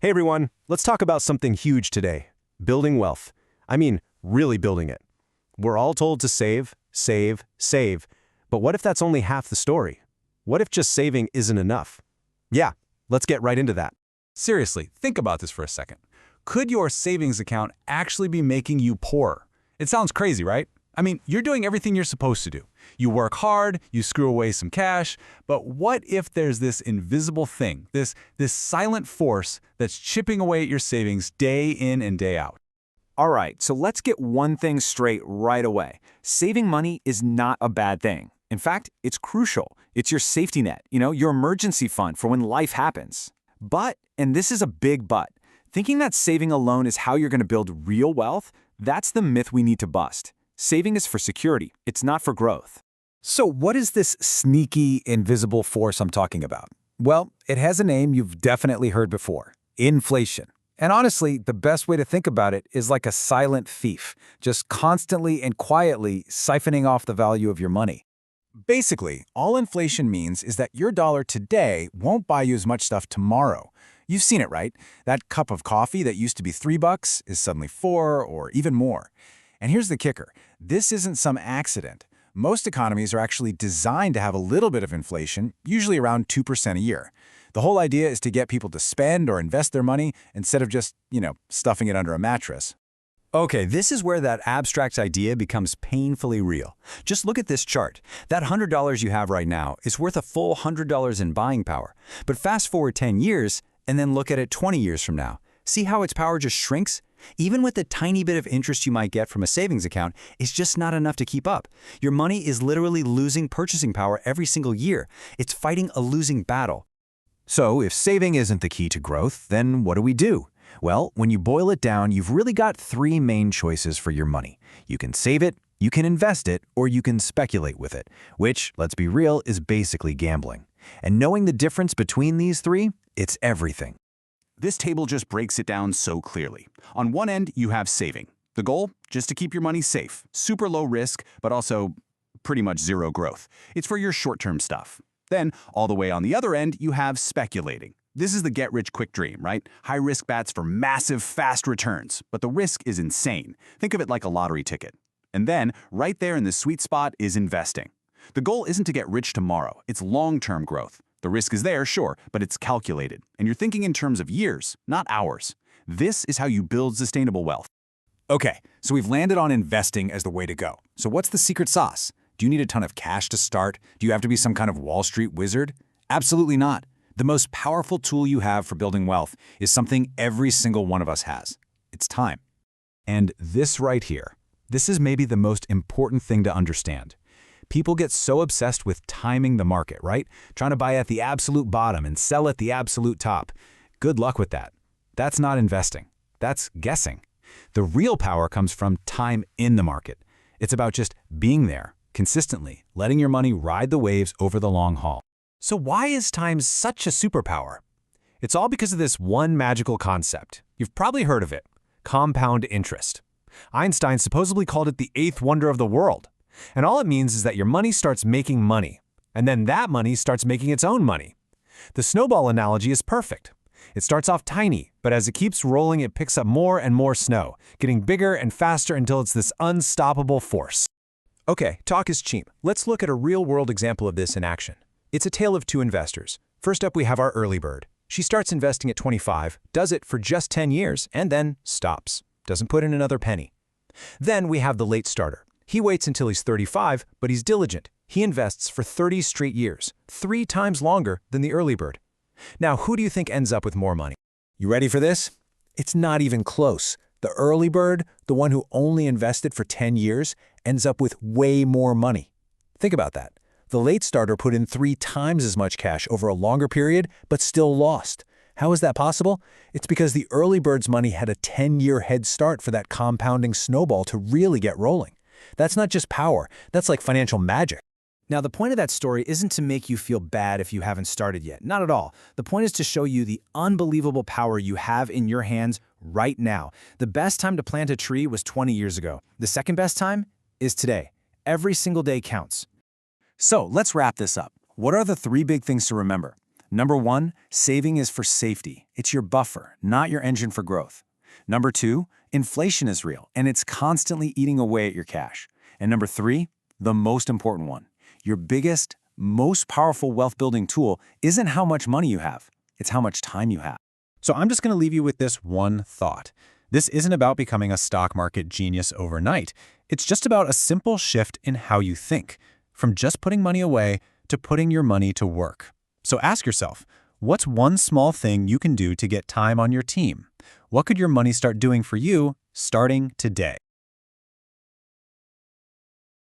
Hey everyone, let's talk about something huge today. Building wealth. I mean, really building it. We're all told to save, save, save. But what if that's only half the story? What if just saving isn't enough? Yeah, let's get right into that. Seriously, think about this for a second. Could your savings account actually be making you poorer? It sounds crazy, right? I mean, you're doing everything you're supposed to do. You work hard, you screw away some cash, but what if there's this invisible thing, this silent force that's chipping away at your savings day in and day out? All right, so let's get one thing straight right away. Saving money is not a bad thing. In fact, it's crucial. It's your safety net, your emergency fund for when life happens. But, and this is a big but, thinking that saving alone is how you're going to build real wealth, that's the myth we need to bust. Saving is for security, it's not for growth. So what is this sneaky, invisible force I'm talking about? Well, it has a name you've definitely heard before: inflation. And honestly, the best way to think about it is like a silent thief, just constantly and quietly siphoning off the value of your money. Basically, all inflation means is that your dollar today won't buy you as much stuff tomorrow. You've seen it, right? That cup of coffee that used to be $3 is suddenly $4 or even more. And here's the kicker. This isn't some accident. Most economies are actually designed to have a little bit of inflation, usually around 2% a year. The whole idea is to get people to spend or invest their money instead of just, stuffing it under a mattress. Okay, this is where that abstract idea becomes painfully real. Just look at this chart. That $100 you have right now is worth a full $100 in buying power. But fast forward 10 years, and then look at it 20 years from now. See how its power just shrinks? Even with the tiny bit of interest you might get from a savings account, it's just not enough to keep up. Your money is literally losing purchasing power every single year. It's fighting a losing battle. So if saving isn't the key to growth, then what do we do? Well, when you boil it down, you've really got three main choices for your money. You can save it, you can invest it, or you can speculate with it, which, let's be real, is basically gambling. And knowing the difference between these three, it's everything. This table just breaks it down so clearly. On one end, you have saving. The goal? Just to keep your money safe. Super low risk, but also pretty much zero growth. It's for your short-term stuff. Then, all the way on the other end, you have speculating. This is the get-rich-quick dream, right? High-risk bets for massive, fast returns. But the risk is insane. Think of it like a lottery ticket. And then, right there in the sweet spot is investing. The goal isn't to get rich tomorrow. It's long-term growth. The risk is there, sure, but it's calculated. And you're thinking in terms of years, not hours. This is how you build sustainable wealth. Okay, so we've landed on investing as the way to go. So what's the secret sauce? Do you need a ton of cash to start? Do you have to be some kind of Wall Street wizard? Absolutely not. The most powerful tool you have for building wealth is something every single one of us has. It's time. And this right here, this is maybe the most important thing to understand. People get so obsessed with timing the market, right? Trying to buy at the absolute bottom and sell at the absolute top. Good luck with that. That's not investing. That's guessing. The real power comes from time in the market. It's about just being there, consistently, letting your money ride the waves over the long haul. So why is time such a superpower? It's all because of this one magical concept. You've probably heard of it: compound interest. Einstein supposedly called it the eighth wonder of the world. And all it means is that your money starts making money, and then that money starts making its own money. The snowball analogy is perfect. It starts off tiny, but as it keeps rolling, it picks up more and more snow, getting bigger and faster until it's this unstoppable force. Okay, talk is cheap. Let's look at a real-world example of this in action. It's a tale of two investors. First up, we have our early bird. She starts investing at 25, does it for just 10 years, and then stops. Doesn't put in another penny. Then we have the late starter. He waits until he's 35, but he's diligent. He invests for 30 straight years, 3 times longer than the early bird. Now, who do you think ends up with more money? You ready for this? It's not even close. The early bird, the one who only invested for 10 years, ends up with way more money. Think about that. The late starter put in 3 times as much cash over a longer period, but still lost. How is that possible? It's because the early bird's money had a 10-year head start for that compounding snowball to really get rolling. That's not just power, that's like financial magic. Now, the point of that story isn't to make you feel bad if you haven't started yet. Not at all. The point is to show you the unbelievable power you have in your hands right now. The best time to plant a tree was 20 years ago. The second best time is today. Every single day counts. So let's wrap this up. What are the 3 big things to remember? Number 1, saving is for safety. It's your buffer, not your engine for growth. Number 2, inflation is real, and it's constantly eating away at your cash. And number 3, the most important one, your biggest, most powerful wealth-building tool isn't how much money you have, it's how much time you have. So I'm just going to leave you with this one thought. This isn't about becoming a stock market genius overnight. It's just about a simple shift in how you think, from just putting money away to putting your money to work. So ask yourself, what's one small thing you can do to get time on your team? What could your money start doing for you starting today?